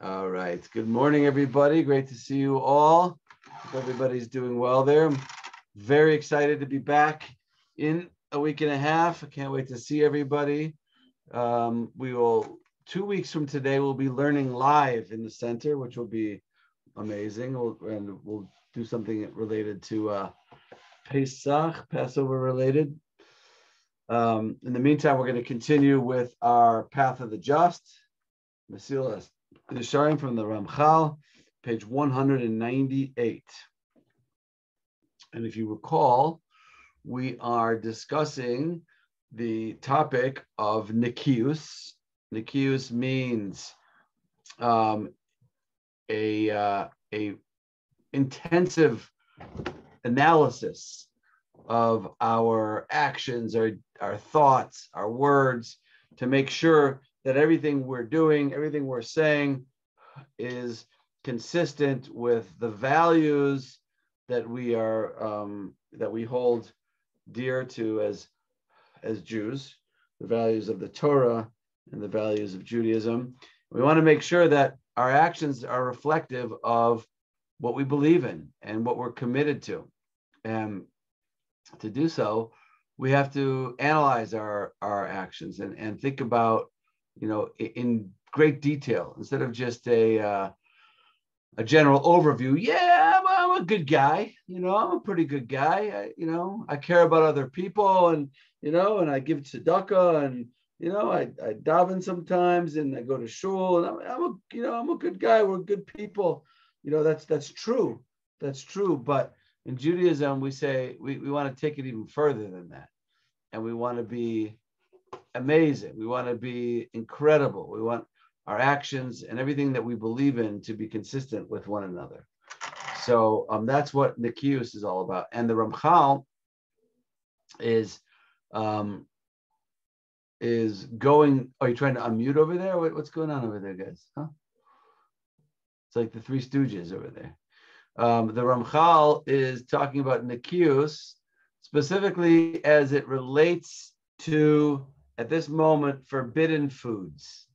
All right. Good morning, everybody. Great to see you all. Hope everybody's doing well there. I'm very excited to be back in a week and a half. I can't wait to see everybody. 2 weeks from today, we'll be learning live in the center, which will be amazing. We'll do something related to Pesach, Passover related. In the meantime, we're going to continue with our Path of the Just, Mesilas Yesharim from the Ramchal, page 198. And if you recall, we are discussing the topic of Nikius. Nikius means a intensive analysis of our actions, our thoughts, our words, to make sure that everything we're doing, everything we're saying is consistent with the values that we are that we hold dear to as Jews, the values of the Torah and the values of Judaism. We want to make sure that our actions are reflective of what we believe in and what we're committed to. And to do so, we have to analyze our actions and think about, in great detail, instead of just a general overview. Yeah, I'm a good guy. I'm a pretty good guy. I care about other people, and I give tzedakah, and I daven sometimes, and I go to shul, and I'm a good guy. We're good people. That's true. That's true. But in Judaism, we say we want to take it even further than that, and we want to be amazing. We want to be incredible. We want our actions and everything that we believe in to be consistent with one another. So that's what Nikius is all about. And the Ramchal is going. Are you trying to unmute over there? What's going on over there, guys? Huh? It's like the Three Stooges over there. The Ramchal is talking about Nikius specifically as it relates to, at this moment, forbidden foods.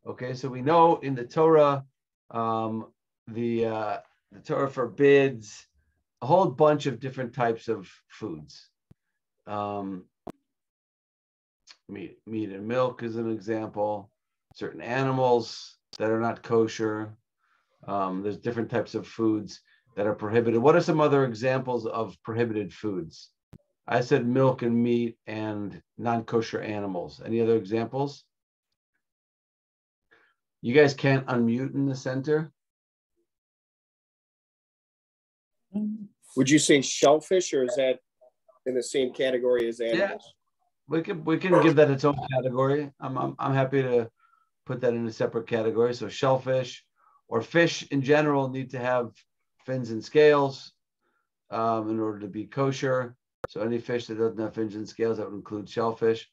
Okay, so we know in the Torah, the Torah forbids a whole bunch of different types of foods. Meat and milk is an example. Certain animals that are not kosher. There's different types of foods that are prohibited. What are some other examples of prohibited foods? I said milk and meat and non-kosher animals. Any other examples? You guys can't unmute in the center? Would you say shellfish, or is that in the same category as animals? Yeah, we can give that its own category. I'm happy to put that in a separate category. So shellfish or fish in general need to have fins and scales in order to be kosher. So any fish that doesn't have fins and scales, that would include shellfish.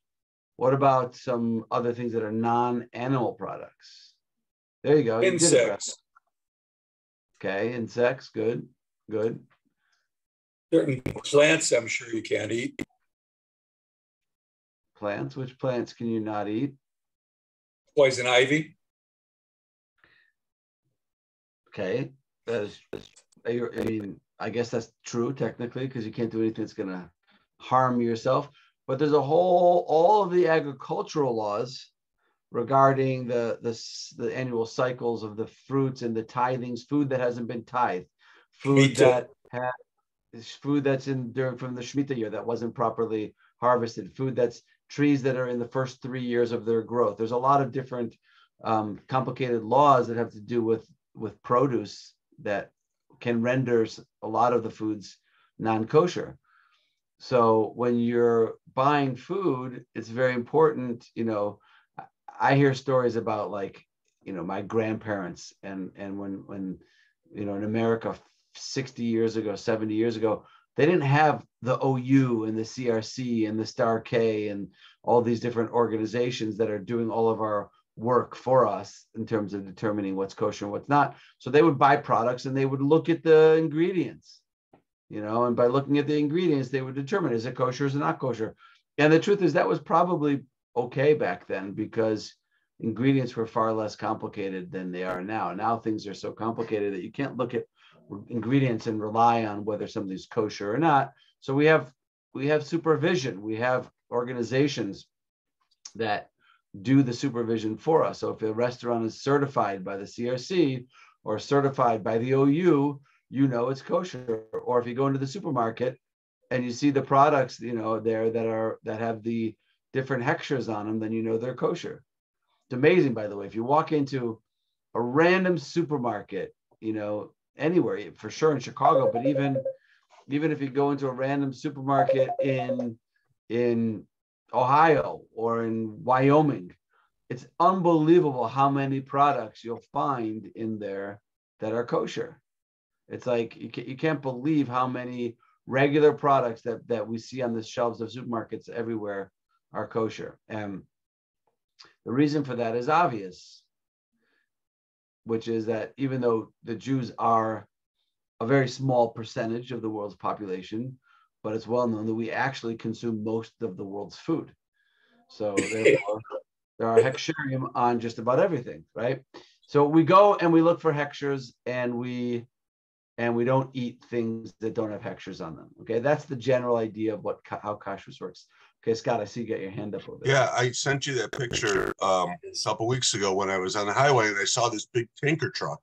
What about some other things that are non-animal products? There you go. Insects. Okay, insects. Good. Certain plants, I'm sure you can't eat. Plants. Which plants can you not eat? Poison ivy. Okay. I guess that's true technically, because you can't do anything that's going to harm yourself. But there's all of the agricultural laws regarding the annual cycles of the fruits and the tithings, food that hasn't been tithed, food that's in from the Shemitah year that wasn't properly harvested, food that's trees that are in the first 3 years of their growth. There's a lot of different complicated laws that have to do with produce that can render a lot of the foods non-kosher. So when you're buying food, it's very important. I hear stories about my grandparents and when in America 60 years ago, 70 years ago, they didn't have the OU and the CRC and the Star K and all these different organizations that are doing all of our work for us in terms of determining what's kosher and what's not. So they would buy products and they would look at the ingredients, and by looking at the ingredients, they would determine, is it kosher, is it not kosher? And the truth is that was probably okay back then, because ingredients were far less complicated than they are now. Now things are so complicated that you can't look at ingredients and rely on whether something's kosher or not. So we have supervision. We have organizations that do the supervision for us. So if a restaurant is certified by the CRC or certified by the OU, you know it's kosher. Or if you go into the supermarket and you see the products, there that have the different hechshers on them, then you know they're kosher. It's amazing, by the way, if you walk into a random supermarket, anywhere, for sure in Chicago, but even if you go into a random supermarket in Ohio or in Wyoming, it's unbelievable how many products you'll find in there that are kosher. It's like you can't believe how many regular products that we see on the shelves of supermarkets everywhere are kosher. And the reason for that is obvious, which is that even though the Jews are a very small percentage of the world's population, but it's well known that we actually consume most of the world's food. So therefore, there are hechsherim on just about everything, right? So we go and we look for hechshers, and we don't eat things that don't have hechshers on them. Okay, that's the general idea of how kashrus works. Okay, Scott, I see you got your hand up over there. Yeah, I sent you that picture a couple weeks ago when I was on the highway, and I saw this big tanker truck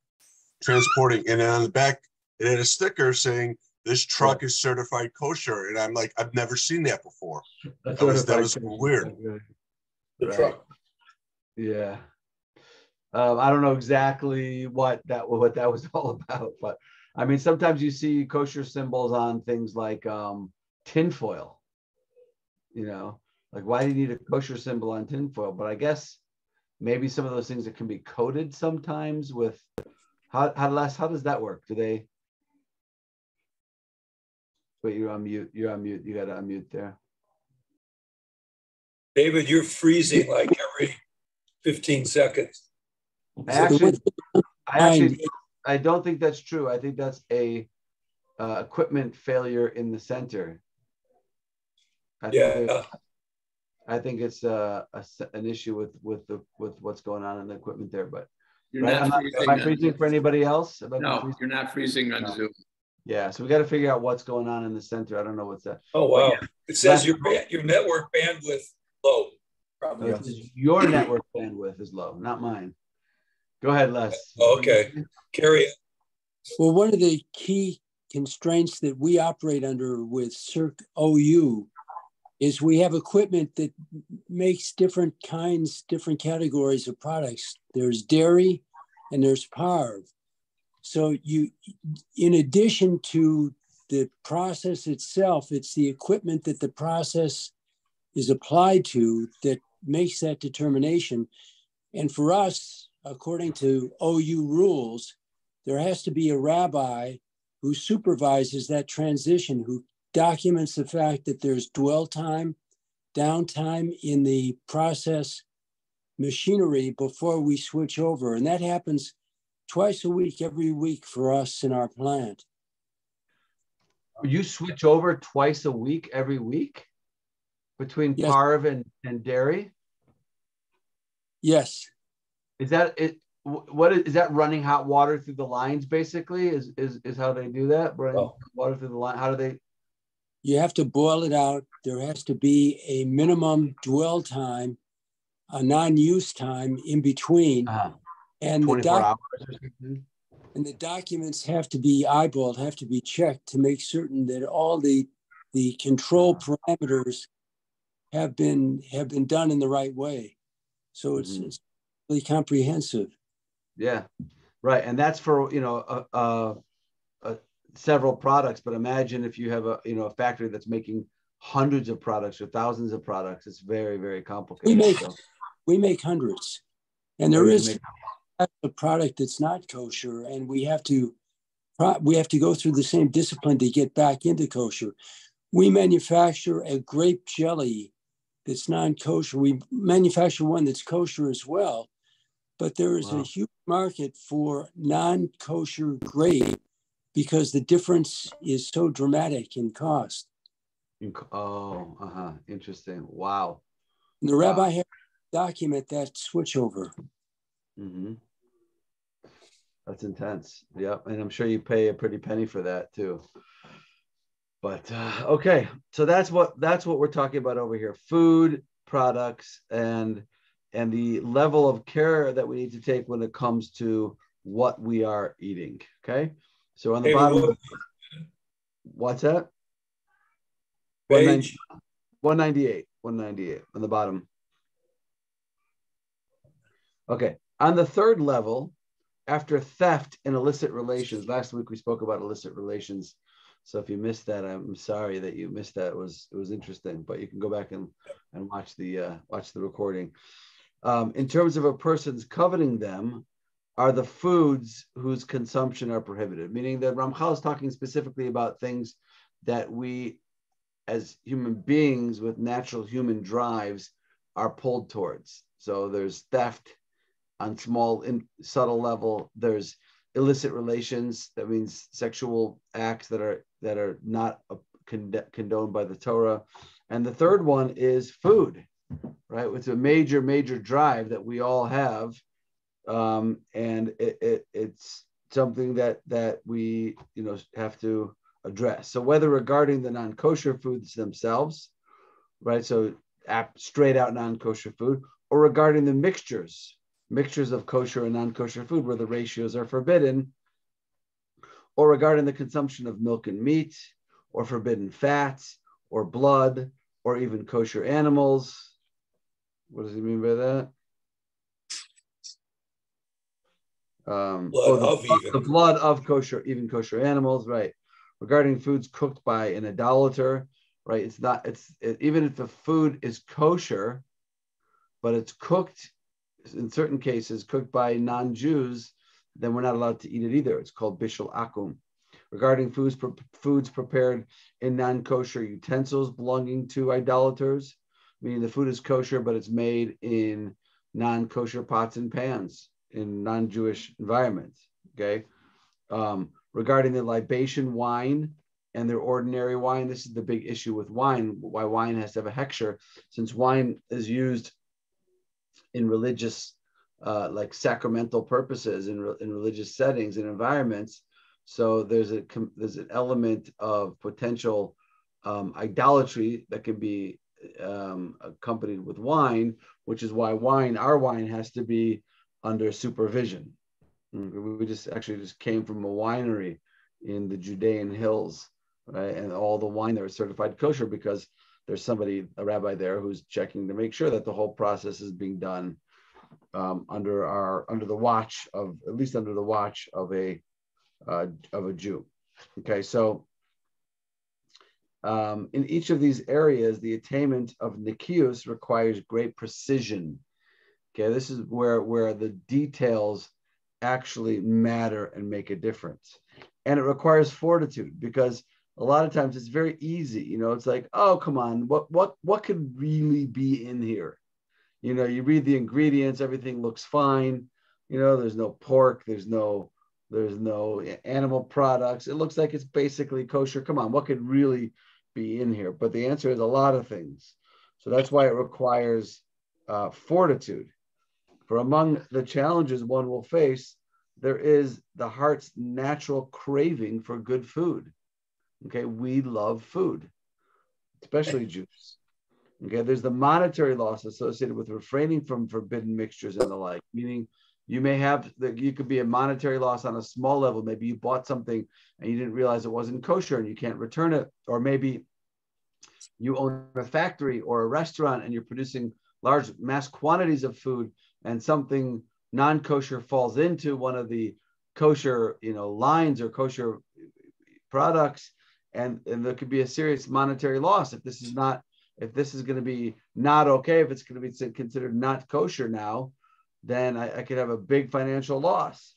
transporting, and on the back it had a sticker saying this truck is certified kosher, and I'm like, I've never seen that before. That was weird. The truck. Yeah. I don't know exactly what that was all about, but I mean, sometimes you see kosher symbols on things like tinfoil. Like, why do you need a kosher symbol on tinfoil? But I guess maybe some of those things that can be coated sometimes with how does that work? Do they? Wait, you're on mute. You're on mute. You got to unmute there. David, you're freezing like every 15 seconds. I don't think that's true. I think that's a equipment failure in the center. I think it's an issue with what's going on in the equipment there. But am I freezing for anybody else? No, you're not freezing on Zoom. Yeah, so we got to figure out what's going on in the center. I don't know what's that. Oh wow! Yeah. It says your network bandwidth low. Probably your network bandwidth is low, not mine. Go ahead, Les. Okay, carry it. Well, one of the key constraints that we operate under with Circ OU is we have equipment that makes different categories of products. There's dairy and there's parv. So in addition to the process itself, it's the equipment that the process is applied to that makes that determination. And for us, according to OU rules, there has to be a rabbi who supervises that transition, who documents the fact that there's dwell time, downtime in the process machinery before we switch over. And that happens twice a week, every week for us in our plant. You switch over twice a week, every week between parv and dairy? Yes. Is that it? Is that running hot water through the lines? Basically, is how they do that. Running water through the line. How do they? You have to boil it out. There has to be a minimum dwell time, a non-use time in between, and 24 hours. And the documents have to be eyeballed, have to be checked to make certain that all the control parameters have been done in the right way. So it's really comprehensive. Yeah, right. And that's for several products. But imagine if you have a factory that's making hundreds of products or thousands of products. It's very, very complicated. We make hundreds, and there is a product that's not kosher, and we have to go through the same discipline to get back into kosher. We manufacture a grape jelly that's non-kosher. We manufacture one that's kosher as well, but there is a huge market for non-kosher grape because the difference is so dramatic in cost. Interesting. Wow. And the rabbi has document that switchover. Mm-hmm. That's intense. Yep. And I'm sure you pay a pretty penny for that too. But okay, so that's what we're talking about over here: food products and the level of care that we need to take when it comes to what we are eating. Okay, so on the bottom, what's that? Page 198 on the bottom. Okay, on the third level, after theft and illicit relations. Last week we spoke about illicit relations. So if you missed that, I'm sorry that you missed that. It was interesting, but you can go back and watch the recording. In terms of a person's coveting them, are the foods whose consumption are prohibited. Meaning that Ramchal is talking specifically about things that we, as human beings with natural human drives, are pulled towards. So there's theft on small, subtle level. There's illicit relations. That means sexual acts that are not condoned by the Torah. And the third one is food, right? It's a major drive that we all have, and it's something that we have to address. So whether regarding the non-kosher foods themselves, right? So straight out non-kosher food, or regarding the mixtures of kosher and non-kosher food where the ratios are forbidden, or regarding the consumption of milk and meat, or forbidden fats, or blood, or even kosher animals. What does he mean by that? The blood of kosher, even kosher animals, right? Regarding foods cooked by an idolater, right? Even if the food is kosher, but it's cooked, in certain cases, cooked by non-Jews, then we're not allowed to eat it either. It's called bishul akum. Regarding foods prepared in non-kosher utensils belonging to idolaters, meaning the food is kosher, but it's made in non-kosher pots and pans in non-Jewish environments, okay? Regarding the libation wine and their ordinary wine, this is the big issue with wine, why wine has to have a hechsher, since wine is used in religious, like sacramental purposes, in religious settings and environments. So there's an element of potential idolatry that can be accompanied with wine, which is why our wine has to be under supervision. We just came from a winery in the Judean hills, right? And all the wine there is certified kosher because there's a rabbi there who's checking to make sure that the whole process is being done under the watch of a Jew. Okay, so in each of these areas, the attainment of nikius requires great precision. Okay, this is where the details actually matter and make a difference. And it requires fortitude, because a lot of times it's very easy. It's like, oh, come on, what could really be in here? You read the ingredients, everything looks fine. There's no pork, there's no animal products. It looks like it's basically kosher. Come on, what could really be in here? But the answer is a lot of things. So that's why it requires fortitude. For among the challenges one will face, there is the heart's natural craving for good food. Okay, we love food, especially Jews. Okay, there's the monetary loss associated with refraining from forbidden mixtures and the like, meaning you could be a monetary loss on a small level. Maybe you bought something and you didn't realize it wasn't kosher and you can't return it. Or maybe you own a factory or a restaurant and you're producing large mass quantities of food, and something non-kosher falls into one of the kosher, lines or kosher products, and there could be a serious monetary loss if this is going to be not okay, if it's going to be considered not kosher now, then I could have a big financial loss.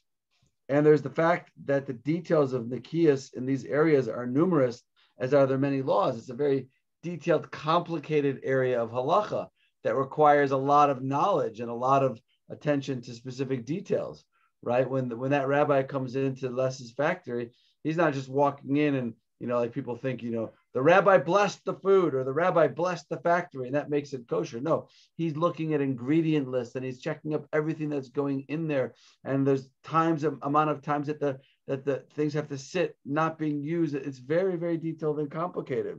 And there's the fact that the details of nikias in these areas are numerous, as are there many laws. It's a very detailed, complicated area of halacha that requires a lot of knowledge and a lot of attention to specific details, right? When that rabbi comes into Les's factory, he's not just walking in and, like people think, the the rabbi blessed the food or the rabbi blessed the factory and that makes it kosher. No, he's looking at ingredient lists and he's checking up everything that's going in there. And there's amount of times that the things have to sit not being used. It's very, very detailed and complicated.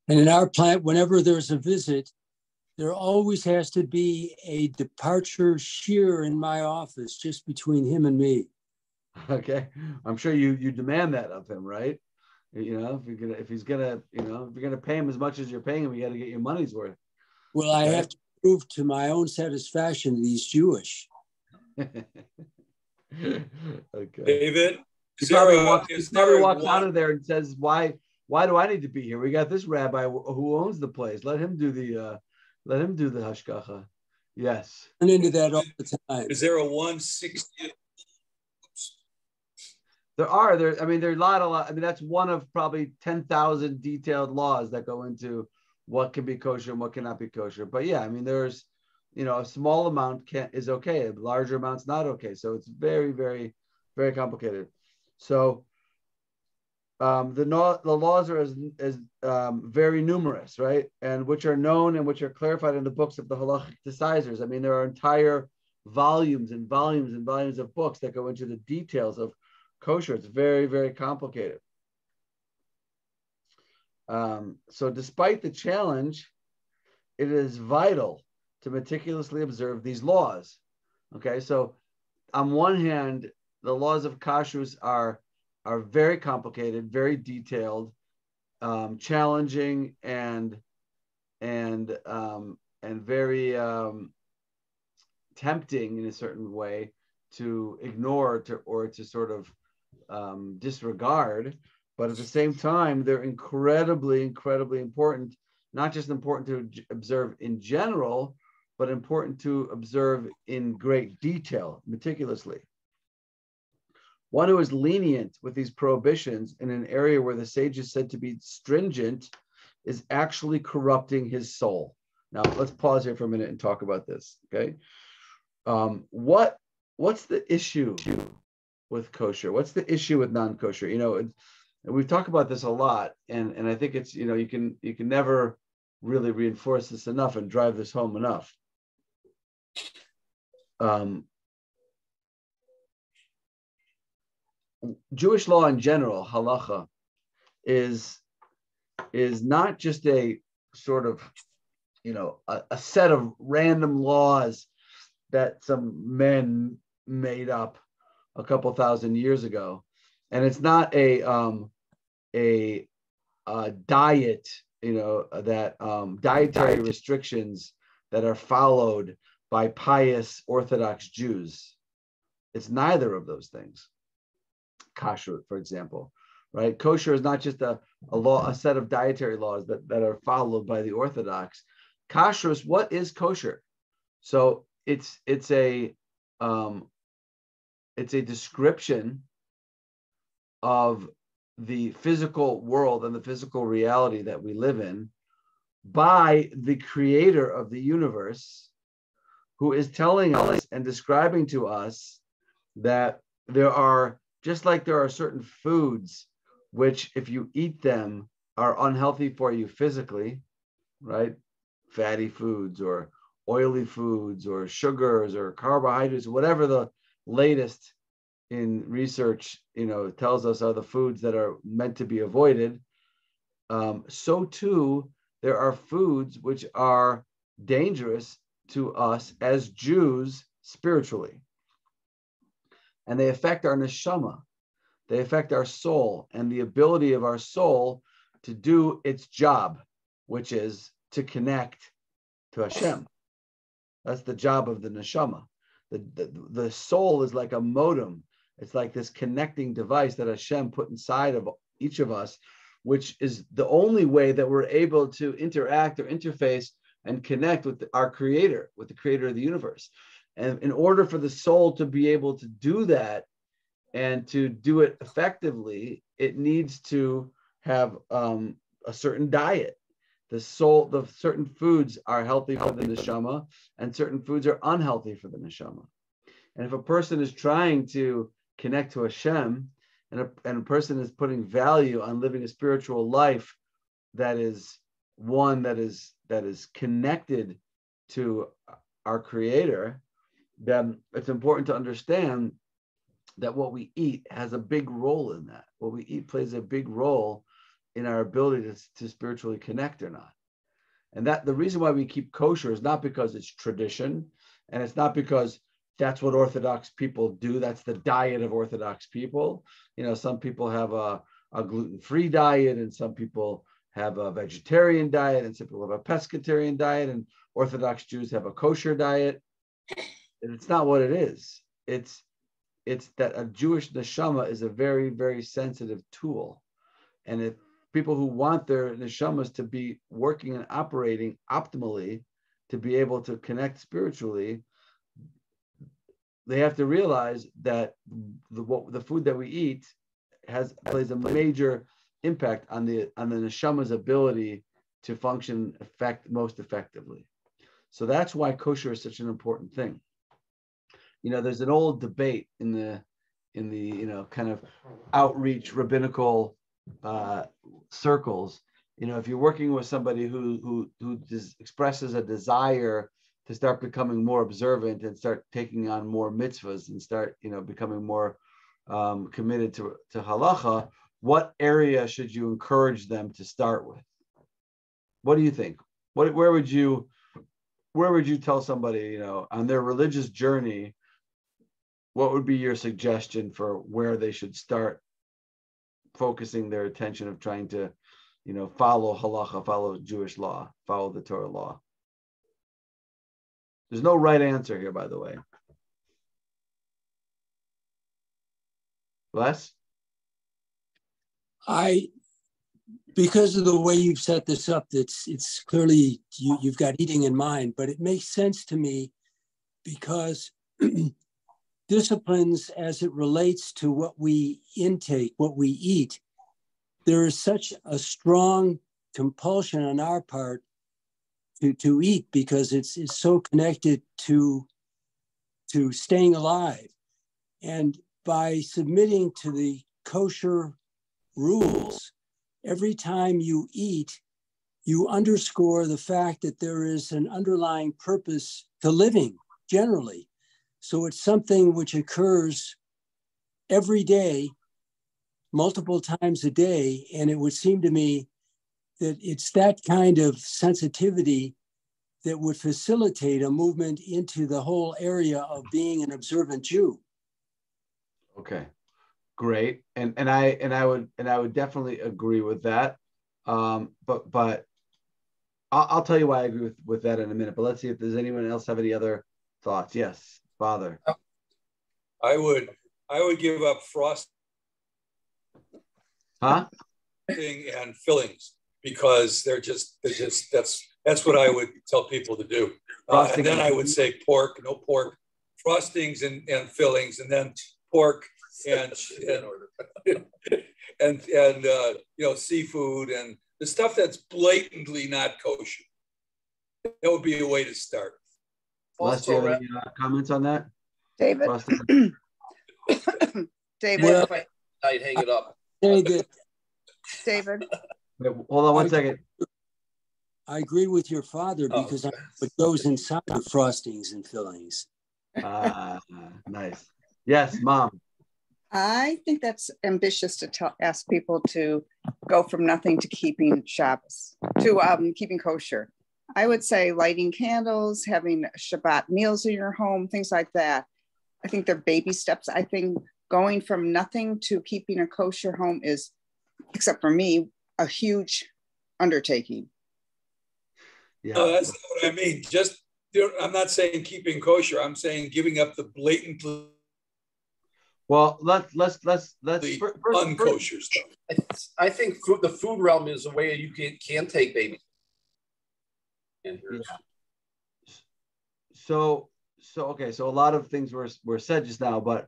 And in our plant, whenever there's a visit, there always has to be a departure shear in my office just between him and me. Okay, I'm sure you demand that of him, right? You know, if he's gonna if you're gonna pay him as much as you're paying him, you got to get your money's worth. Well, I have to prove to my own satisfaction that he's Jewish. Okay. David, He probably walks out of there and says, "Why do I need to be here? We got this rabbi who owns the place. Let him do the hashgacha." Yes. I'm into that all the time. Is there a 160th? There are a lot. I mean, that's one of probably 10,000 detailed laws that go into what can be kosher and what cannot be kosher. But yeah, I mean, there's, a small amount is okay, a larger amount's not okay. So it's very, very, very complicated. So the laws are as very numerous, right? And which are known and which are clarified in the books of the halachic decisors. I mean, there are entire volumes and volumes and volumes of books that go into the details of kosher. It's very, very complicated. So despite the challenge, it is vital to meticulously observe these laws. Okay, so on one hand, the laws of kashrus are very complicated, very detailed, challenging, and very tempting in a certain way to ignore or to sort of disregard, but at the same time, they're incredibly, incredibly important, not just important to observe in general, but important to observe in great detail, meticulously. One who is lenient with these prohibitions in an area where the sage is said to be stringent is actually corrupting his soul. Now, let's pause here for a minute and talk about this, okay? What's the issue with kosher? What's the issue with non-kosher? And we've talked about this a lot, and I think it's, you can never really reinforce this enough and drive this home enough. Jewish law in general, halacha, is not just a sort of, a set of random laws that some men made up a couple thousand years ago, and it's not a diet, that dietary restrictions that are followed by pious Orthodox Jews. It's neither of those things. Kashrut, for example, right? Kosher is not just a set of dietary laws that are followed by the Orthodox. Kashrus, what is kosher? So it's a description of the physical world and the physical reality that we live in by the creator of the universe, who is telling us and describing to us that just like there are certain foods which, if you eat them, are unhealthy for you physically, right? Fatty foods or oily foods or sugars or carbohydrates, whatever the latest in research, tells us are the foods that are meant to be avoided. So too, there are foods which are dangerous to us as Jews spiritually. And they affect our neshama. They affect our soul and the ability of our soul to do its job, which is to connect to Hashem. That's the job of the neshama. The soul is like a modem. It's like this connecting device that Hashem put inside of each of us, which is the only way that we're able to interact or interface and connect with our creator, with the creator of the universe. And in order for the soul to be able to do that and to do it effectively, it needs to have a certain diet. The certain foods are healthy for the neshama, and certain foods are unhealthy for the neshama. And if a person is trying to connect to Hashem, and a person is putting value on living a spiritual life that is one that is connected to our Creator, then it's important to understand that what we eat has a big role in that. What we eat plays a big role in our ability to spiritually connect or not. And that the reason why we keep kosher is not because it's tradition, and it's not because that's what Orthodox people do. That's the diet of Orthodox people. You know, some people have a gluten-free diet, and some people have a vegetarian diet, and some people have a pescatarian diet, and Orthodox Jews have a kosher diet. And it's not what it is. It's that a Jewish neshama is a very, very sensitive tool. And if people who want their neshamas to be working and operating optimally, to be able to connect spiritually, they have to realize that the food that we eat plays a major impact on the neshama's ability to function most effectively. So that's why kosher is such an important thing. You know, there's an old debate in the you know, kind of outreach rabbinical circles. You know, if you're working with somebody who expresses a desire to start becoming more observant and start taking on more mitzvahs and start, you know, becoming more committed to halacha, what area should you encourage them to start with? What do you think? Where would you tell somebody, you know, on their religious journey, what would be your suggestion for where they should start focusing their attention of trying to, you know, follow halacha, follow Jewish law, follow the Torah law? There's no right answer here, by the way. Les? Because of the way you've set this up, it's clearly you've got eating in mind, but it makes sense to me because disciplines as it relates to what we intake, what we eat, there is such a strong compulsion on our part to eat because it's so connected to staying alive. And by submitting to the kosher rules, every time you eat, you underscore the fact that there is an underlying purpose to living generally. So it's something which occurs every day, multiple times a day. And it would seem to me that it's that kind of sensitivity that would facilitate a movement into the whole area of being an observant Jew. Okay, great. And I would definitely agree with that. But I'll tell you why I agree with that in a minute. But let's see if there's anyone else have any other thoughts. Yes, Father. I would give up frosting and fillings because that's what I would tell people to do. And then I would say no pork, frostings and fillings, and then pork and you know, seafood and the stuff that's blatantly not kosher. That would be a way to start. Les, do you have any comments on that? David? David? Well, I'd hang it up. David? Wait, hold on one second. I agree with your father because I know what goes inside the frostings and fillings. Nice. Yes, Mom. I think that's ambitious to ask people to go from nothing to keeping Shabbos, to keeping kosher. I would say lighting candles, having Shabbat meals in your home, things like that. I think they're baby steps. I think going from nothing to keeping a kosher home is, except for me, a huge undertaking. Yeah. No, that's not what I mean. Just, I'm not saying keeping kosher. I'm saying giving up the blatant. Well, let's unkosher stuff. I think the food realm is a way you can take baby. Yeah. So okay, so a lot of things were said just now, but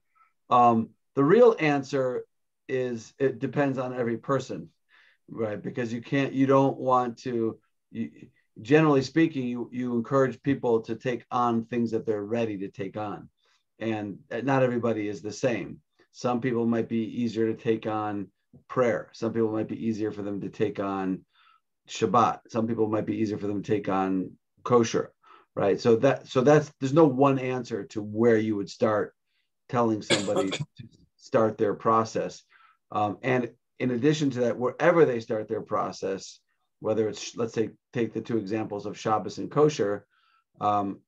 the real answer is it depends on every person, right? Because you don't want to. Generally speaking, you encourage people to take on things that they're ready to take on. And not everybody is the same. Some people might be easier to take on prayer. Some people might be easier for them to take on Shabbat. Some people might be easier for them to take on kosher, right? So that's there's no one answer to where you would start telling somebody to start their process. And in addition to that, wherever they start their process, whether it's, let's say, take the two examples of Shabbos and kosher, in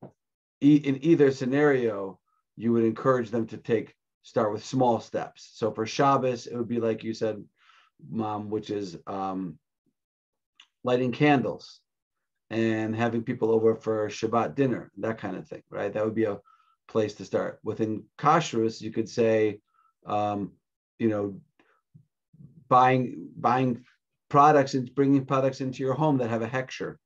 either scenario, you would encourage them to start with small steps. So for Shabbos, it would be like you said, Mom, which is lighting candles and having people over for Shabbat dinner, that kind of thing, right? That would be a place to start. Within kashrus, you could say, buying products and bringing products into your home that have a hechsher.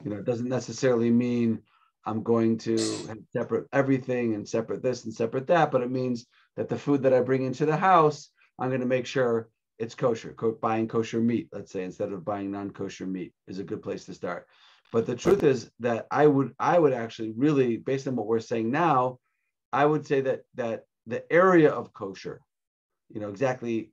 It doesn't necessarily mean I'm going to have separate everything and separate this and separate that, but it means that the food that I bring into the house, I'm going to make sure it's kosher. Buying kosher meat, let's say, instead of buying non-kosher meat, is a good place to start. But the truth is that I would actually really, based on what we're saying now, I would say that the area of kosher, exactly,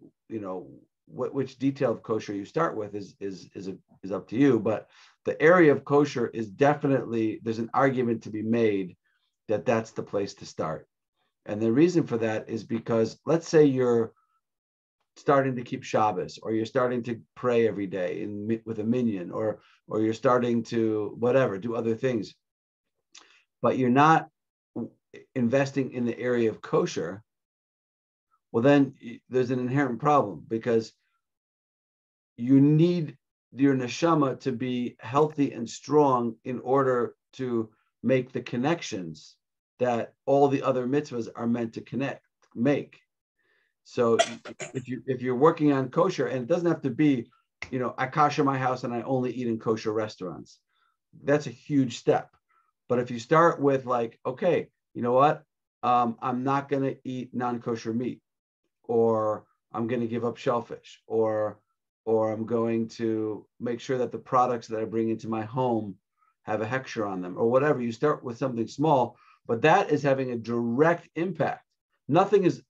which detail of kosher you start with is up to you. But the area of kosher is definitely, there's an argument to be made that that's the place to start. And the reason for that is because, let's say you're starting to keep Shabbos, or you're starting to pray every day with a minyan, or you're starting to whatever, do other things, but you're not investing in the area of kosher. Well, then there's an inherent problem, because you need your neshama to be healthy and strong in order to make the connections that all the other mitzvahs are meant to make. So if you're working on kosher, and it doesn't have to be, I kosher my house and I only eat in kosher restaurants, that's a huge step. But if you start with like, okay, you know what, I'm not going to eat non-kosher meat, or I'm going to give up shellfish, or I'm going to make sure that the products that I bring into my home have a hechsher on them, or whatever. You start with something small, but that is having a direct impact. Nothing is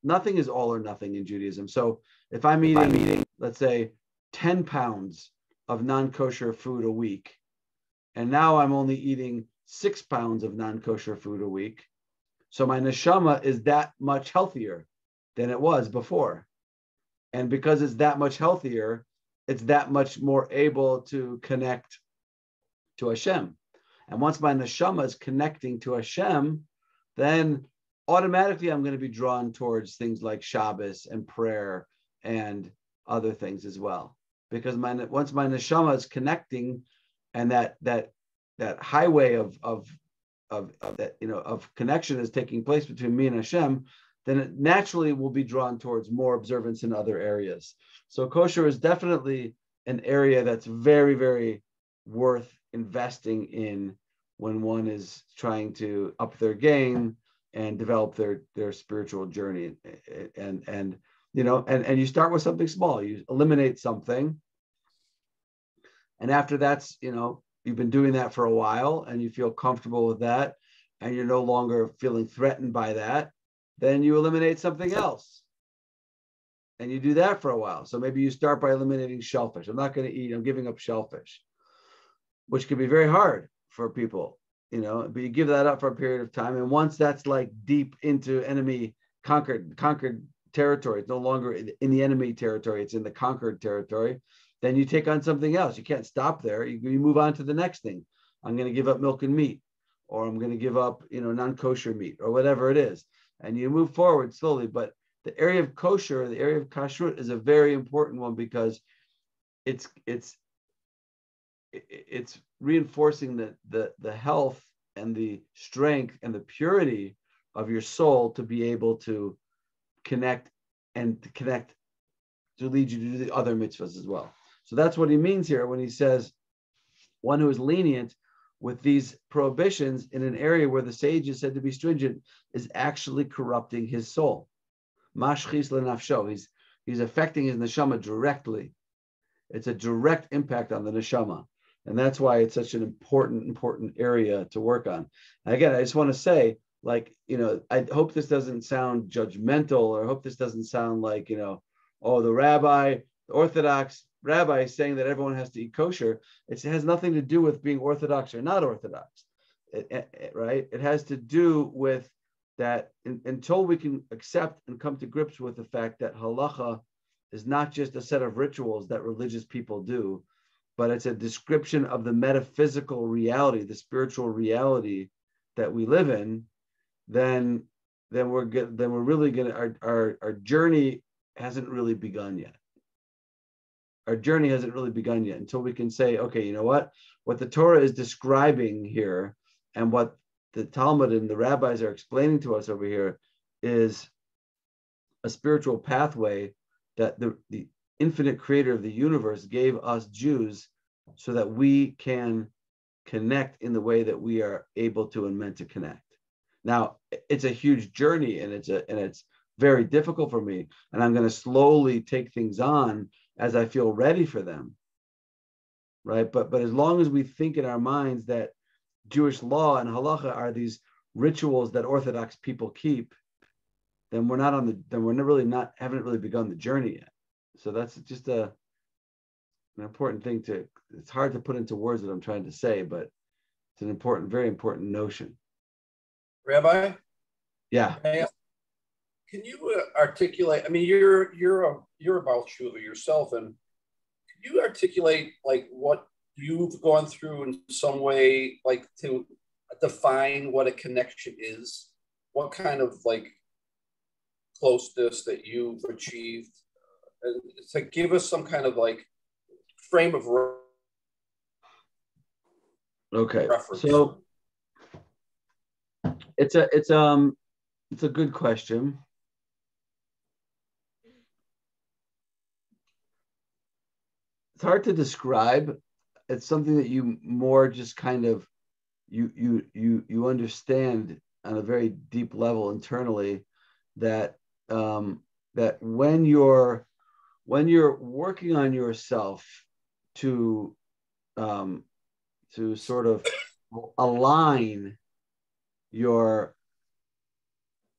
all or nothing in Judaism. So if I'm eating, let's say, 10 pounds of non-kosher food a week, and now I'm only eating 6 pounds of non-kosher food a week, so my neshama is that much healthier than it was before. And because it's that much healthier, it's that much more able to connect to Hashem. And once my neshama is connecting to Hashem, then automatically I'm going to be drawn towards things like Shabbos and prayer and other things as well. Because once my neshama is connecting, and that highway of connection is taking place between me and Hashem, then it naturally will be drawn towards more observance in other areas. So kosher is definitely an area that's very, very worth investing in when one is trying to up their game and develop their spiritual journey. And you start with something small. You eliminate something, and after that's, you've been doing that for a while and you feel comfortable with that, and you're no longer feeling threatened by that, then you eliminate something else. And you do that for a while. So maybe you start by eliminating shellfish. I'm not going to eat, I'm giving up shellfish, which can be very hard for people, but you give that up for a period of time. And once that's like deep into enemy conquered territory, it's no longer in the enemy territory, it's in the conquered territory, then you take on something else. You can't stop there. You move on to the next thing. I'm going to give up milk and meat, or I'm going to give up, non-kosher meat, or whatever it is. And you move forward slowly. But the area of kosher, the area of kashrut, is a very important one, because it's reinforcing the health and the strength and the purity of your soul to be able to connect to lead you to do the other mitzvahs as well. So that's what he means here when he says one who is lenient with these prohibitions in an area where the sage is said to be stringent is actually corrupting his soul. Mashchis lenafsho. He's affecting his neshama directly. It's a direct impact on the neshama. And that's why it's such an important area to work on. And again, I just want to say, I hope this doesn't sound judgmental, or I hope this doesn't sound like, the rabbi, the Orthodox rabbi saying that everyone has to eat kosher, it has nothing to do with being Orthodox or not Orthodox, right? It has to do with that until we can accept and come to grips with the fact that halacha is not just a set of rituals that religious people do, but it's a description of the metaphysical reality, the spiritual reality that we live in, then we're good. Then we're really gonna our journey hasn't really begun yet. Our journey hasn't really begun yet until we can say, okay, you know what the Torah is describing here, and what the Talmud and the rabbis are explaining to us over here is a spiritual pathway that the infinite creator of the universe gave us Jews so that we can connect in the way that we are able to and meant to connect. Now, it's a huge journey, and it's very difficult for me, and I'm going to slowly take things on as I feel ready for them, right? But as long as we think in our minds that Jewish law and halacha are these rituals that Orthodox people keep, then we're haven't really begun the journey yet. So that's just an important thing it's hard to put into words what I'm trying to say, but it's an important, very important notion. Rabbi? Yeah. Can you articulate, I mean, you're about Shuvah yourself, and can you articulate like what you've gone through in some way, like to define what a connection is? What kind of like closeness that you've achieved? To give us some kind of like frame of reference. So it's a good question. It's hard to describe. It's something that you more just kind of you understand on a very deep level internally, that that when you're working on yourself to sort of align your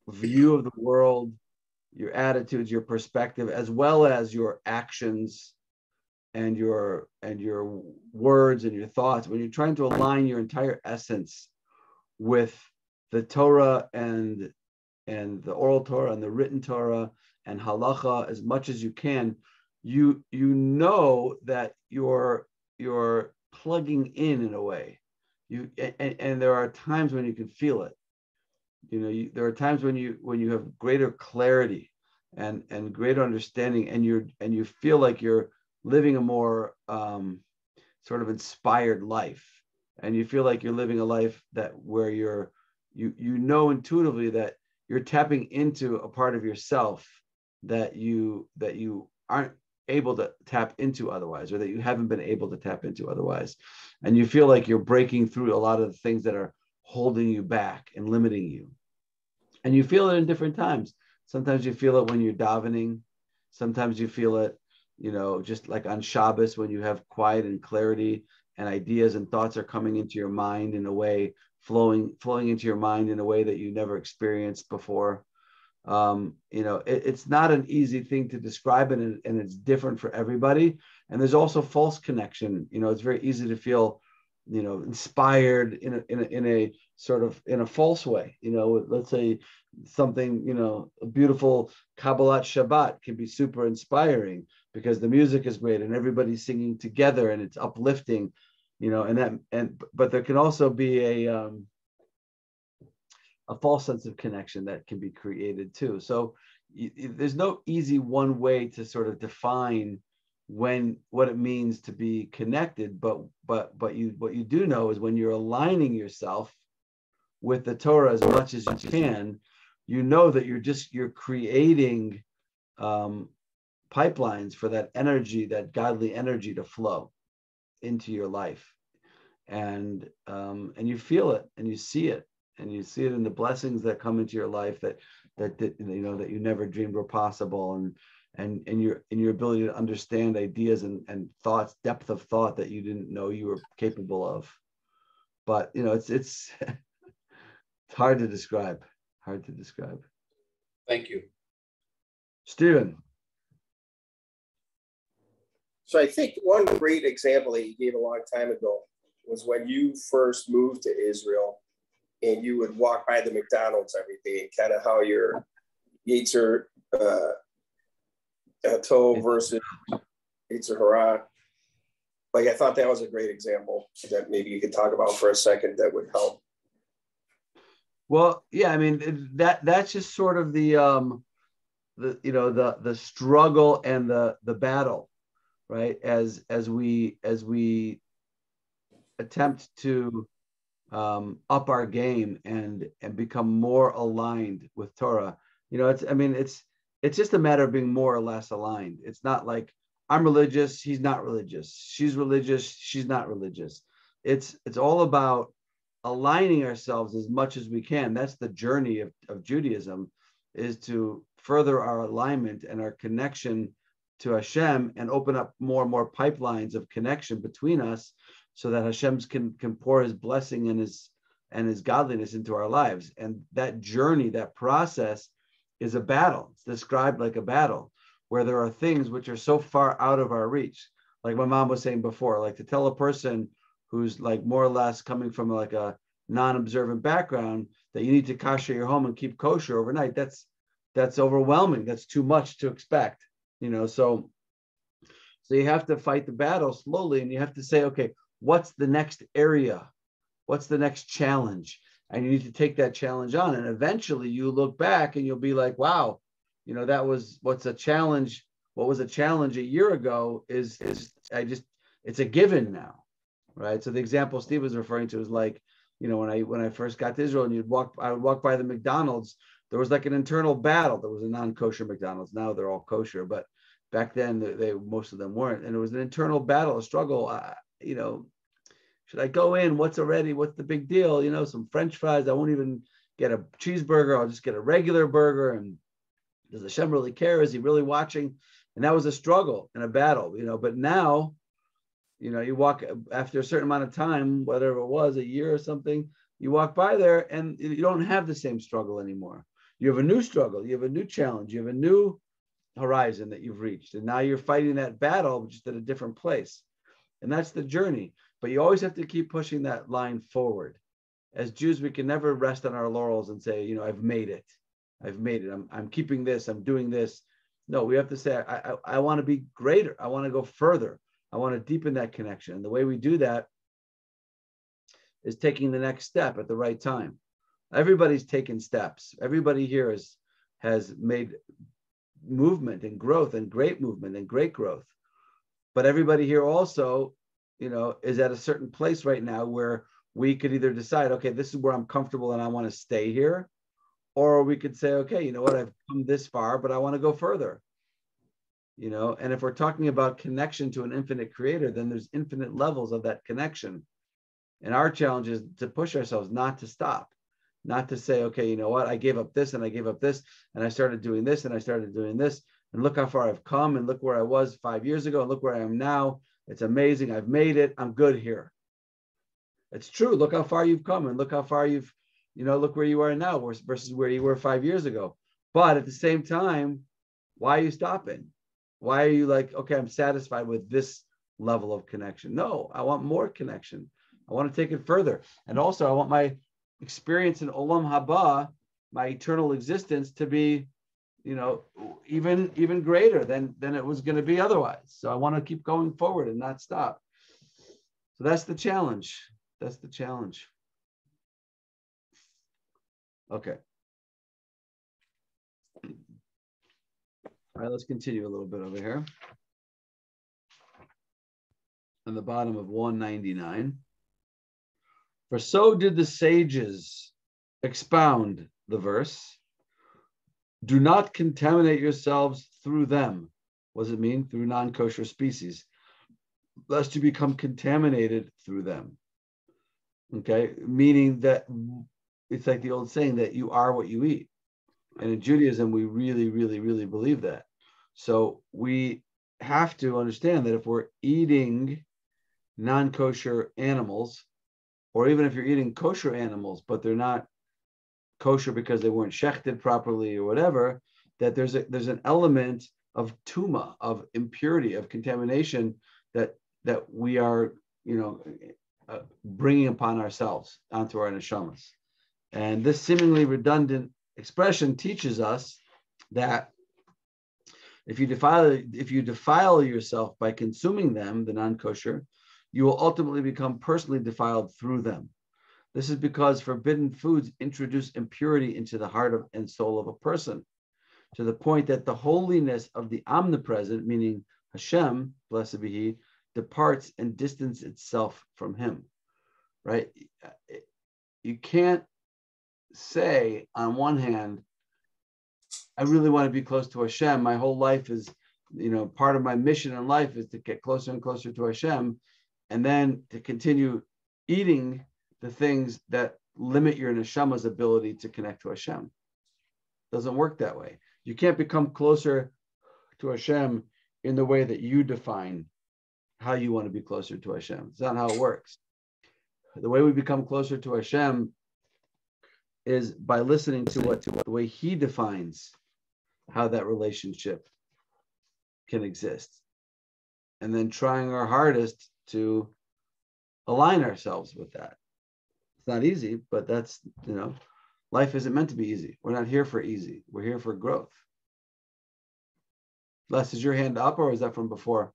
view of the world, your attitudes, your perspective, as well as your actions and your words and your thoughts, when you're trying to align your entire essence with the Torah and the oral Torah and the written Torah and halacha as much as you can, you know that you're plugging in a way. And there are times when you can feel it. There are times when you have greater clarity and greater understanding, and you feel like you're living a more sort of inspired life, and you feel like you're living a life where you know intuitively that you're tapping into a part of yourself that you aren't able to tap into otherwise, or that you haven't been able to tap into otherwise, and you feel like you're breaking through a lot of the things that are holding you back and limiting you. And you feel it in different times. Sometimes you feel it when you're davening. Sometimes you feel it, just like on Shabbos, when you have quiet and clarity and ideas and thoughts are coming into your mind in a way, flowing into your mind in a way that you never experienced before. It's not an easy thing to describe, and it's different for everybody. And there's also false connection. It's very easy to feel, inspired in a sort of in a false way. Let's say something, a beautiful Kabbalat Shabbat can be super inspiring because the music is great and everybody's singing together and it's uplifting, but there can also be a false sense of connection that can be created too. So there's no easy one way to sort of define what it means to be connected, but what you do know is when you're aligning yourself with the Torah as much as you can, that you're creating pipelines for that energy, that godly energy, to flow into your life, and you feel it and you see it. And you see it in the blessings that come into your life that you never dreamed were possible, and your ability to understand ideas and thoughts, depth of thought that you didn't know you were capable of. But it's hard to describe. Thank you, Stephen. So I think one great example that you gave a long time ago was when you first moved to Israel and you would walk by the McDonald's every day, and kind of how your Yetzer Tov versus Yetzer Hara. Like, I thought that was a great example that maybe you could talk about for a second that would help. Well, yeah, I mean, that's just sort of the struggle and the battle, right? As we attempt to up our game and become more aligned with Torah. It's just a matter of being more or less aligned. It's not like I'm religious, he's not religious. She's religious, she's not religious. It's all about aligning ourselves as much as we can. That's the journey of Judaism, is to further our alignment and our connection to Hashem and open up more and more pipelines of connection between us, so that Hashem can pour his blessing and his godliness into our lives. And that journey, that process, is a battle. It's described like a battle where there are things which are so far out of our reach. Like my mom was saying before, like to tell a person who's like more or less coming from like a non-observant background that you need to kasher your home and keep kosher overnight, that's overwhelming. That's too much to expect, so you have to fight the battle slowly, and you have to say, okay, what's the next area? What's the next challenge? And you need to take that challenge on. And eventually you look back and you'll be like, wow, that was what's a challenge. What was a challenge a year ago it's a given now, right? So the example Steve was referring to is like, when I first got to Israel and I would walk by the McDonald's, there was like an internal battle. There was a non-kosher McDonald's. Now they're all kosher, but back then most of them weren't. And it was an internal battle, a struggle. Should I go in? What's the big deal? Some French fries. I won't even get a cheeseburger. I'll just get a regular burger. And does Hashem really care? Is he really watching? And that was a struggle and a battle, but now, you walk after a certain amount of time, whatever it was, a year or something, you walk by there and you don't have the same struggle anymore. You have a new struggle. You have a new challenge. You have a new horizon that you've reached. And now you're fighting that battle just at a different place. And that's the journey. But you always have to keep pushing that line forward. As Jews, we can never rest on our laurels and say, I've made it. I'm keeping this. I'm doing this. No, we have to say, I want to be greater. I want to go further. I want to deepen that connection. And the way we do that is taking the next step at the right time. Everybody's taken steps. Everybody here has made movement and growth and great movement and great growth. But everybody here also, is at a certain place right now where we could either decide, okay, this is where I'm comfortable and I want to stay here. Or we could say, okay, you know what, I've come this far, but I want to go further. And if we're talking about connection to an infinite creator, then there's infinite levels of that connection. And our challenge is to push ourselves, not to stop, not to say, okay, you know what, I gave up this and I gave up this and I started doing this and I started doing this. And look how far I've come and look where I was 5 years ago and look where I am now. It's amazing. I've made it. I'm good here. It's true. Look how far you've come and look how far look where you are now versus where you were 5 years ago. But at the same time, why are you stopping? Why are you like, okay, I'm satisfied with this level of connection? No, I want more connection. I want to take it further. And also I want my experience in Olam Haba, my eternal existence, to be, even greater than it was going to be otherwise. So I want to keep going forward and not stop. So that's the challenge. That's the challenge. Okay. All right, let's continue a little bit over here. On the bottom of 199. For so did the sages expound the verse. Do not contaminate yourselves through them. What does it mean? Through non-kosher species, lest you become contaminated through them. Okay, meaning that it's like the old saying that you are what you eat. And in Judaism, we really, really, really believe that. So we have to understand that if we're eating non-kosher animals, or even if you're eating kosher animals, but they're not kosher because they weren't shechted properly or whatever, that there's an element tuma, of impurity, of contamination that we are, bringing upon ourselves, onto our neshamas. And this seemingly redundant expression teaches us that if you defile yourself by consuming them, the non-kosher, you will ultimately become personally defiled through them. This is because forbidden foods introduce impurity into the heart and soul of a person, to the point that the holiness of the omnipresent, meaning Hashem, blessed be He, departs and distances itself from Him. Right? You can't say, on one hand, I really want to be close to Hashem. My whole life is, part of my mission in life is to get closer and closer to Hashem, and then to continue eating the things that limit your neshama's ability to connect to Hashem. It doesn't work that way. You can't become closer to Hashem in the way that you define how you want to be closer to Hashem. It's not how it works. The way we become closer to Hashem is by listening to the way He defines how that relationship can exist, and then trying our hardest to align ourselves with that. It's not easy, but that's, life isn't meant to be easy. We're not here for easy. We're here for growth. Les, is your hand up, or is that from before?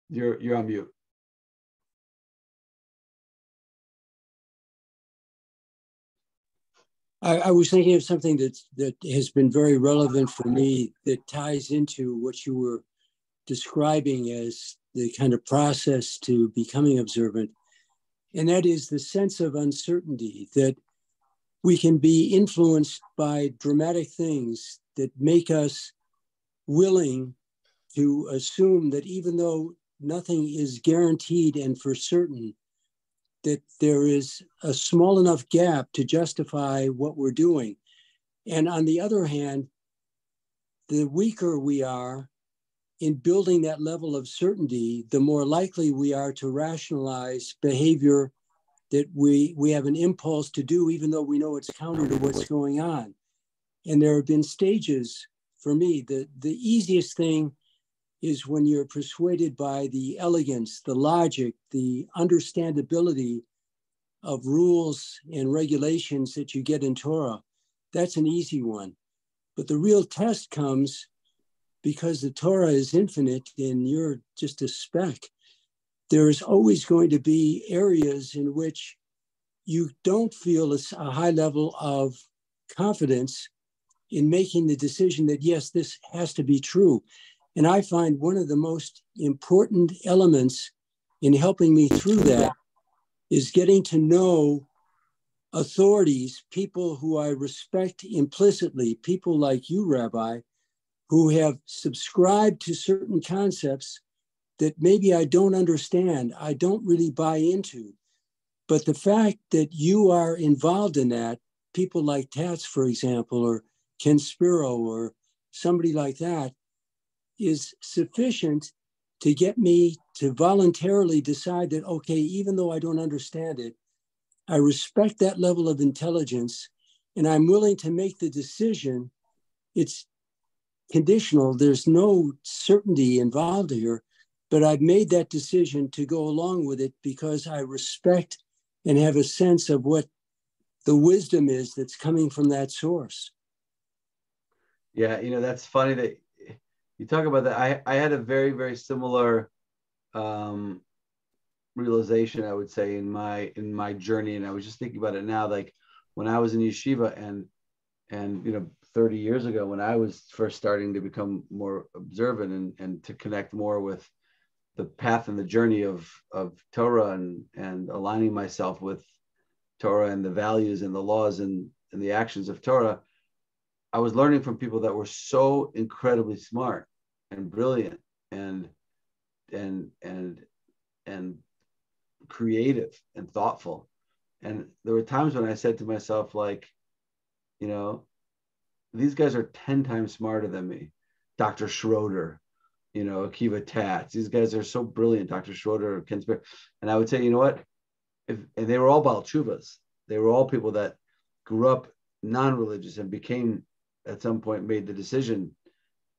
You're on mute. I was thinking of something that has been very relevant for me, that ties into what you were describing as the kind of process to becoming observant. And that is the sense of uncertainty, that we can be influenced by dramatic things that make us willing to assume that even though nothing is guaranteed and for certain, that there is a small enough gap to justify what we're doing. And on the other hand, the weaker we are in building that level of certainty, the more likely we are to rationalize behavior that we have an impulse to do, even though we know it's counter to what's going on. And there have been stages for me. The easiest thing is when you're persuaded by the elegance, the logic, the understandability of rules and regulations that you get in Torah. That's an easy one. But the real test comes because the Torah is infinite and you're just a speck. There's always going to be areas in which you don't feel a high level of confidence in making the decision that, yes, this has to be true. And I find one of the most important elements in helping me through that is getting to know authorities, people who I respect implicitly, people like you, Rabbi, who have subscribed to certain concepts that maybe I don't understand, I don't really buy into. But the fact that you are involved in that, people like Tats, for example, or Ken Spiro, or somebody like that, is sufficient to get me to voluntarily decide that, okay, even though I don't understand it, I respect that level of intelligence and I'm willing to make the decision. It's conditional. There's no certainty involved here, but I've made that decision to go along with it because I respect and have a sense of what the wisdom is that's coming from that source. Yeah, that's funny that you talk about that. I had a very, very similar realization, I would say, in my journey, and I was just thinking about it now. Like when I was in yeshiva, and 30 years ago, when I was first starting to become more observant and to connect more with the path and the journey of Torah and aligning myself with Torah and the values and the laws and the actions of Torah, I was learning from people that were so incredibly smart and brilliant and creative and thoughtful. And there were times when I said to myself, like, these guys are 10 times smarter than me. Dr. Schroeder, Akiva Tats, these guys are so brilliant, Dr. Schroeder, Ken Spiro. And I would say, you know what? And they were all Baal Tshuvas. They were all people that grew up non-religious and became at some point made the decision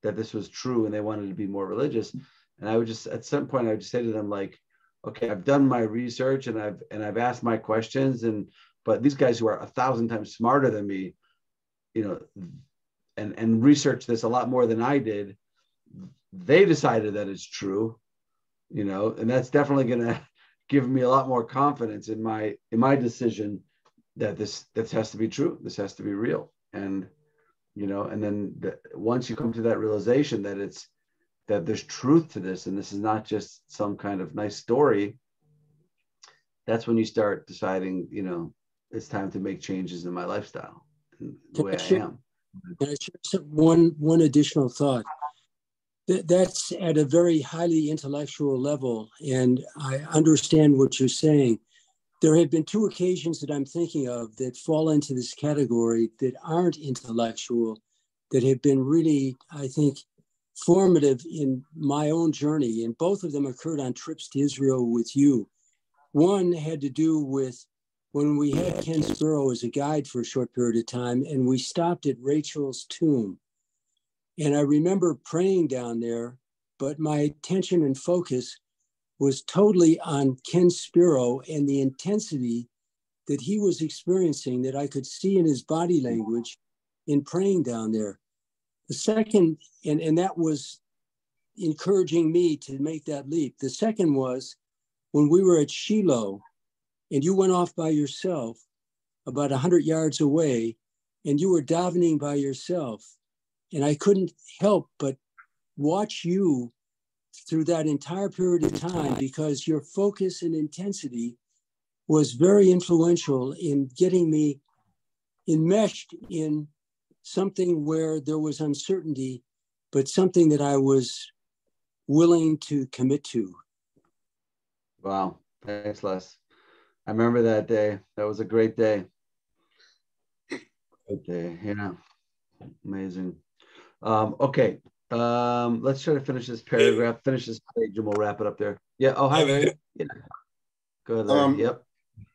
that this was true and they wanted to be more religious. And I would just, at some point, I would just say to them, like, okay, I've done my research and I've asked my questions, but these guys who are 1,000 times smarter than me, you know, and researched this a lot more than I did, they decided that it's true, you know, and that's definitely going to give me a lot more confidence in my decision that this has to be true. This has to be real. And, you know, and then once you come to that realization that there's truth to this, and this is not just some kind of nice story, that's when you start deciding, you know, it's time to make changes in my lifestyle and the way I am. Can I share one additional thought? That's at a very highly intellectual level, and I understand what you're saying. There have been 2 occasions that I'm thinking of that fall into this category that aren't intellectual, that have been really, I think, formative in my own journey. And both of them occurred on trips to Israel with you. One had to do with when we had Ken Sparrow as a guide for a short period of time, and we stopped at Rachel's tomb. And I remember praying down there, but my attention and focus was totally on Ken Sparrow and the intensity that he was experiencing that I could see in his body language in praying down there. The second, and that was encouraging me to make that leap. The second was when we were at Shiloh and you went off by yourself about 100 yards away and you were davening by yourself. And I couldn't help but watch you through that entire period of time because your focus and intensity was very influential in getting me enmeshed in something where there was uncertainty, but something that I was willing to commit to. Wow. Thanks, Les. I remember that day. That was a great day. Great day. Yeah. Amazing. Okay. Let's try to finish this paragraph, finish this page, and we'll wrap it up there. Yeah. Oh, hi, Larry. Yeah. Go ahead, Larry. Yep.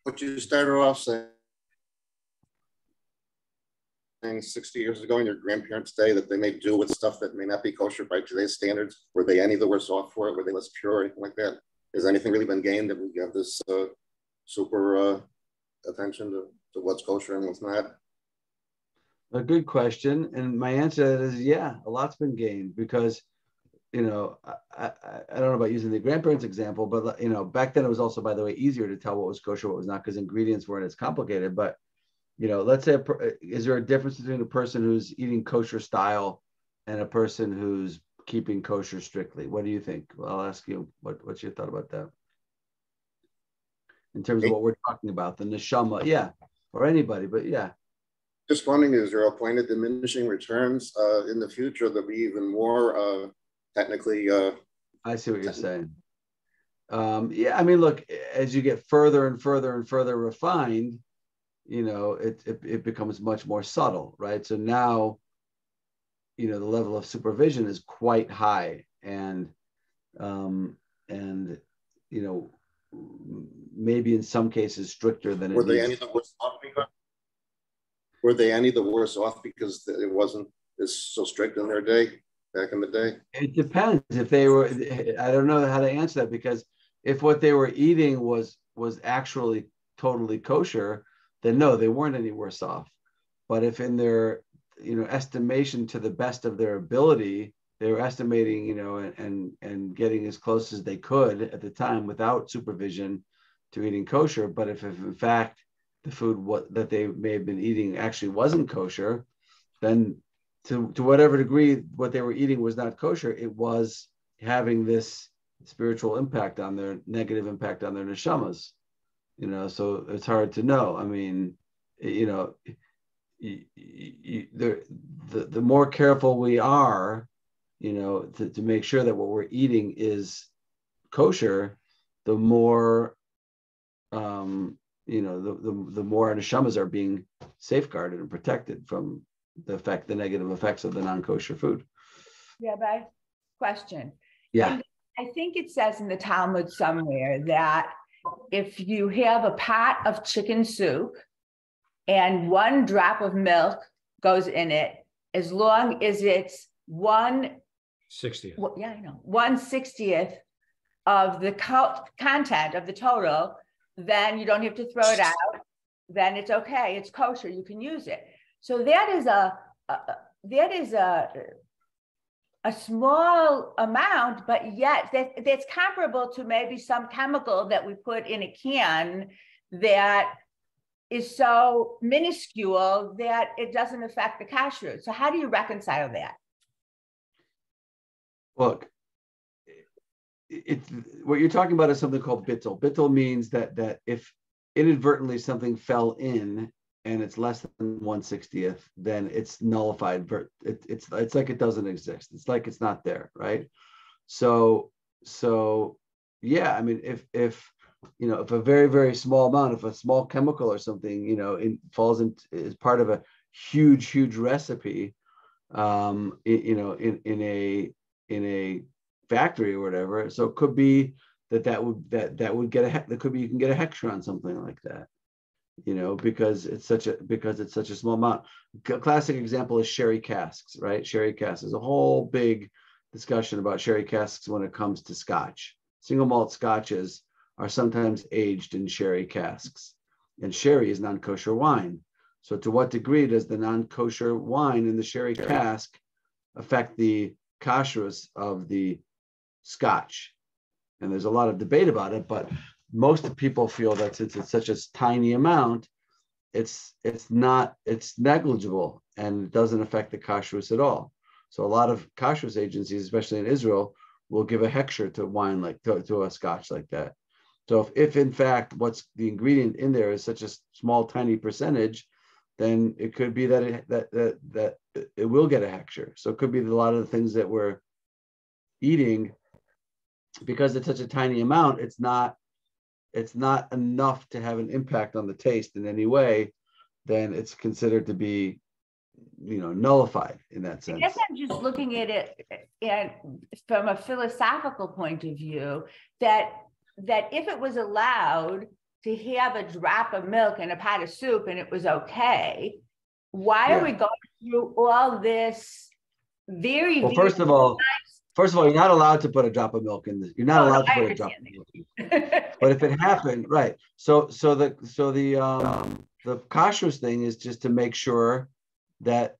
What you started off saying 60 years ago in your grandparents' day that they may do with stuff that may not be kosher by today's standards. Were they any the worse off for it? Were they less pure or anything like that? Has anything really been gained that we have this super attention to what's kosher and what's not? A good question. And my answer to that is, yeah, a lot's been gained because, you know, I don't know about using the grandparents example, but, you know, back then it was also, by the way, easier to tell what was kosher, what was not, because ingredients weren't as complicated. But, you know, let's say, is there a difference between a person who's eating kosher style and a person who's keeping kosher strictly? What do you think? Well, I'll ask you, what's your thought about that? In terms of what we're talking about, the neshama, yeah, or anybody, but yeah. Just wondering, is there a point of diminishing returns in the future? There'll be even more technically. I see what you're saying. Yeah, I mean, look, as you get further and further and further refined, you know, it becomes much more subtle, right? So now, you know, the level of supervision is quite high, and you know, maybe in some cases stricter than it Were they any the worse off because? Were they any the worse off because it wasn't as so strict in their day, back in the day? It depends. If they were, I don't know how to answer that, because if what they were eating was actually totally kosher, then no, they weren't any worse off. But if in their, you know, estimation to the best of their ability, they were estimating, you know, and getting as close as they could at the time without supervision to eating kosher. But if in fact the food that they may have been eating actually wasn't kosher, then to whatever degree what they were eating was not kosher, it was having this spiritual impact on their negative impact on their neshamas, you know. So it's hard to know. I mean, you know, the more careful we are, you know, to make sure that what we're eating is kosher, the more you know, the more our neshamas are being safeguarded and protected from the negative effects of the non-kosher food. Rabbi, question. Yeah. And I think it says in the Talmud somewhere that if you have a pot of chicken soup and 1 drop of milk goes in it, as long as it's 60th. Well, yeah, I know, 1/60th of the content of the total, then you don't have to throw it out. Then it's okay. It's kosher. You can use it. So that is a small amount, but yet that's comparable to maybe some chemical that we put in a can that is so minuscule that it doesn't affect the kashrut. So how do you reconcile that? Look, what you're talking about is something called bittul. Bittul means that if inadvertently something fell in and it's less than 1/60th, then it's nullified. It's like it doesn't exist. It's like it's not there, right? So yeah, I mean, if a very, very small amount, if a small chemical or something, falls in is part of a huge Mm-hmm. recipe, in a factory or whatever, so it could be that would get that could be you can get a hechsher on something like that, because it's such a small amount. A classic example is sherry casks, right? Sherry casks. There's a whole big discussion about sherry casks when it comes to Scotch. Single malt Scotches are sometimes aged in sherry casks, and sherry is non-kosher wine. So to what degree does the non-kosher wine in the sherry cask affect the kashrus of the Scotch? And there's a lot of debate about it, but most people feel that since it's such a tiny amount, it's negligible and it doesn't affect the kashrus at all. So a lot of kashrus agencies, especially in Israel, will give a hechsher to wine to a Scotch like that. So if in fact what's the ingredient in there is such a small tiny percentage, then it could be that it will get a hechsher. So it could be a lot of the things that we're eating, because it's such a tiny amount, it's not enough to have an impact on the taste in any way, then it's considered to be nullified in that sense. I guess I'm just looking at it from a philosophical point of view, that if it was allowed to have a drop of milk in a pot of soup and it was okay, why are we going through all this well, first of all, you're not allowed to put a drop of milk in this. You're not allowed to put a drop of milk in. But if it happened, right? So the kashrus thing is just to make sure that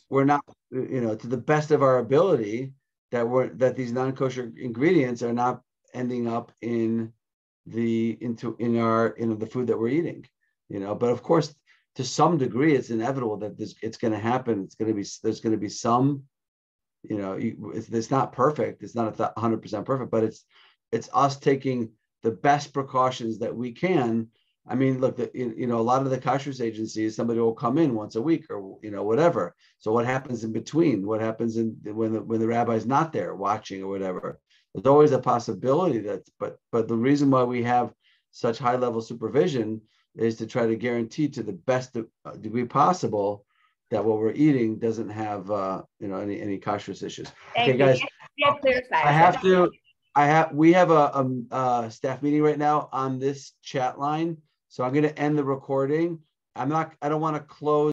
we're not, to the best of our ability, that these non-kosher ingredients are not ending up in the food that we're eting. But of course, to some degree, it's inevitable that it's going to happen. There's going to be some. It's not perfect. It's not 100% perfect, but it's us taking the best precautions that we can. I mean, look, a lot of the kashrus agencies, somebody will come in once a week or whatever. So what happens in between? What happens when the rabbi's not there watching or whatever? There's always a possibility but the reason why we have such high level supervision is to try to guarantee to the best degree possible that what we're eating doesn't have any kashrus issues. Okay, guys, we have a staff meeting right now on this chat line, so I'm going to end the recording. I don't want to close